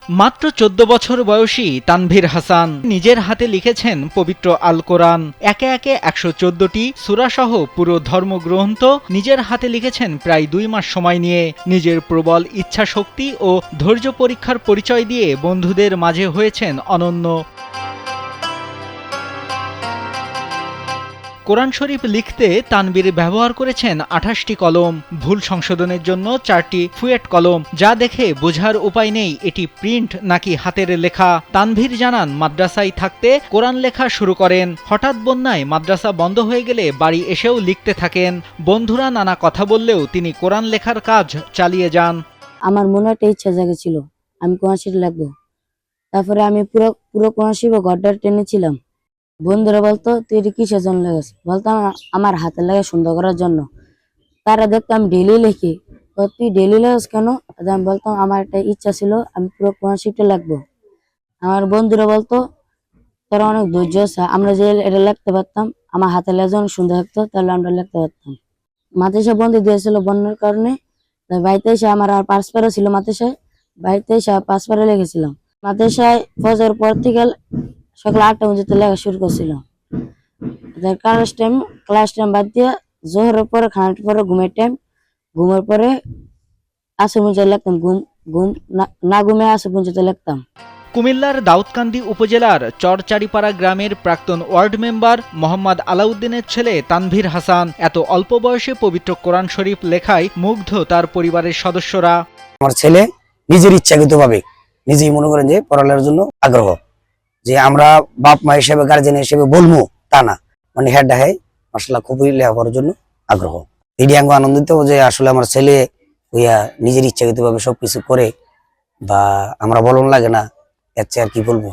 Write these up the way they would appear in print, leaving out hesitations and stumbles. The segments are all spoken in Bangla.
মাত্র ১৪ বছর বয়সী তানভীর হাসান নিজের হাতে লিখেছেন পবিত্র আল কোরআন। একে একে ১১৪টি সূরা সহ পুরো ধর্মগ্রন্থ নিজের হাতে লিখেছেন প্রায় ২ মাস সময় নিয়ে। নিজের প্রবল ইচ্ছাশক্তি ও ধৈর্য পরীক্ষার পরিচয় দিয়ে বন্ধুদের মাঝে হয়েছেন অনন্য। কোরআন শরীফ লিখতে তানভীর ব্যবহার করেছেন ২৮টি কলম, ভুল সংশোধনের জন্য ৪টি ফুয়েট কলম, যা দেখে বোঝার উপায় নেই এটি প্রিন্ট নাকি হাতের লেখা। তানভীর জানান, মাদ্রাসায় থাকতে কোরআন লেখা শুরু করেন। হঠাৎ বন্যায় মাদ্রাসা বন্ধ হয়ে গেলে বাড়ি এসেও লিখতে থাকেন। বন্ধুরা নানা কথা বললেও তিনি কোরআন লেখার কাজ চালিয়ে যান। আমার মনে একটা ইচ্ছা জেগেছিল আমি কোরআন শরীফ লিখবো। তারপরে আমি পুরো কোরআন শরীফ গড্ডার টেনেছিলাম। বন্ধুরা বলতো তুই এটা কিসের জন্য লেগেছ? বলতাম আমার হাতে লাগে সুন্দর করার জন্য। তারা দেখতো আমি ডেলি লিখি, তো তুই ডেলি লেগেছ কেন? আমি বলতাম আমার একটা ইচ্ছা ছিল আমি পুরো কোরআন শরীফটা লিখবো। আমার বন্ধুরা বলতো তোরা অনেক ধৈর্য আছে, আমরা যে এটা লিখতে পারতাম, আমার হাতে লেগে অনেক সুন্দর থাকতো, তাহলে আমরা লিখতে পারতাম। মাদ্রাসা বন্ধ দিয়েছিল বন্যার কারণে, তাই বাড়িতে এসে আমার আর পাঁচ পারা ছিল মাদ্রাসায়, বাড়িতে এসে 5 পারা লিখেছিলাম। মাদ্রাসায় ফজর পর থেকে সকাল 8টা পর্যন্ত লেখা শুরু করছিলাম। ক্লাস টাইম বাদ দিয়ে জোহরের পরে খানার পরে ঘুমের পরে আসর পর্যন্ত লিখতাম। ঘুম না ঘুমে আসর পর্যন্ত লিখতাম। কুমিল্লার দাউদকান্দি উপজেলার চরচারিপাড়া গ্রামের প্রাক্তন ওয়ার্ড মেম্বার মোহাম্মদ আলাউদ্দিনের ছেলে তানভীর হাসান এত অল্প বয়সে পবিত্র কোরআন শরীফ লেখায় মুগ্ধ তার পরিবারের সদস্যরা। আমার ছেলে নিজের ইচ্ছাকৃতভাবে নিজেই মনে করেন যে পড়ালেখার জন্য আগ্রহ, যে আমরা বাপ মা হিসেবে গার্জেন হিসেবে বলবো তা না, মানে হ্যাঁ ডাহে মাশাআল্লাহ খুবই লেখাপড়ার জন্য আগ্রহ। এটি আমি আনন্দিত যে আসলে আমার ছেলে নিজের ইচ্ছাকৃতভাবে সবকিছু করে, বা আমরা বলন লাগে না, এর চেয়ে আর কি বলবো।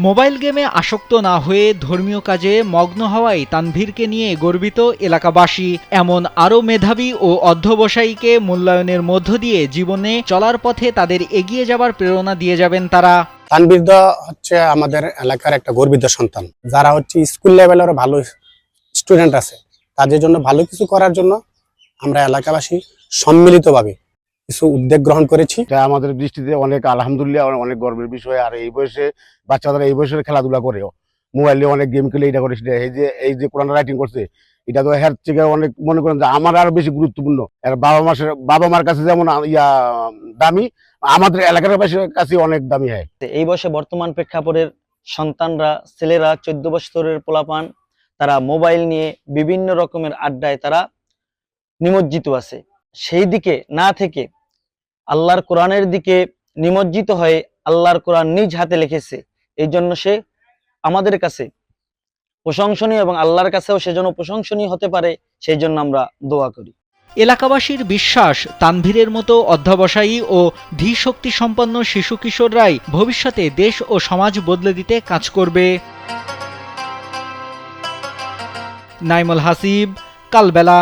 মোবাইল গেমে আসক্ত না হয়ে ধর্মীয় কাজে মগ্ন হওয়ায় তানভীরকে নিয়ে গর্বিত এলাকাবাসী। এমন আরও মেধাবী ও অধ্যবসায়ীকে মূল্যায়নের মধ্য দিয়ে জীবনে চলার পথে তাদের এগিয়ে যাবার প্রেরণা দিয়ে যাবেন তারা। তানভীর হচ্ছে আমাদের এলাকার একটা গর্বিত সন্তান, যারা হচ্ছে স্কুল লেভেলের ভালো স্টুডেন্ট আছে, তাদের জন্য ভালো কিছু করার জন্য আমরা এলাকাবাসী সম্মিলিতভাবে কিছু উদ্যোগ গ্রহণ করেছি। এটা আমাদের দৃষ্টিতে অনেক আলহামদুলিল্লাহ অনেক গর্বের বিষয়। আর এই বয়সে বাচ্চারা এই বয়সে খেলাধুলা করেও মোবাইলে অনেক গেম খেলে এটা করে, সেটা এই যে কোরআন রাইটিং করছে, এটা তো হের থেকে অনেক মনে করেন যে আমার আরো বেশি গুরুত্বপূর্ণ। এর বাবা মার কাছে যেমন দামি, আমাদের এলাকার কাছে অনেক দামি হয়। এই বয়সে বর্তমান প্রেক্ষাপটের সন্তানরা, ছেলেরা 14 বছরের পোলাপান, তারা মোবাইল নিয়ে বিভিন্ন রকমের আড্ডায় তারা নিমজ্জিত আছে। সেই দিকে না থেকে আল্লাহর কোরআনের দিকে নিমজ্জিত হয়ে আল্লাহর কোরআন নিজ হাতে লিখেছে, এই জন্য সে আমাদের কাছে প্রশংসনীয় এবং আল্লাহর কাছেও সেজন্য প্রশংসনীয় হতে পারে, সেই জন্য আমরা দোয়া করি। এলাকাবাসীর বিশ্বাস, তানভীরের মতো অধ্যবসায়ী ও ধীশক্তি সম্পন্ন শিশু কিশোররাই ভবিষ্যতে দেশ ও সমাজ বদলে দিতে কাজ করবে। নাইমুল হাসিব, কালবেলা।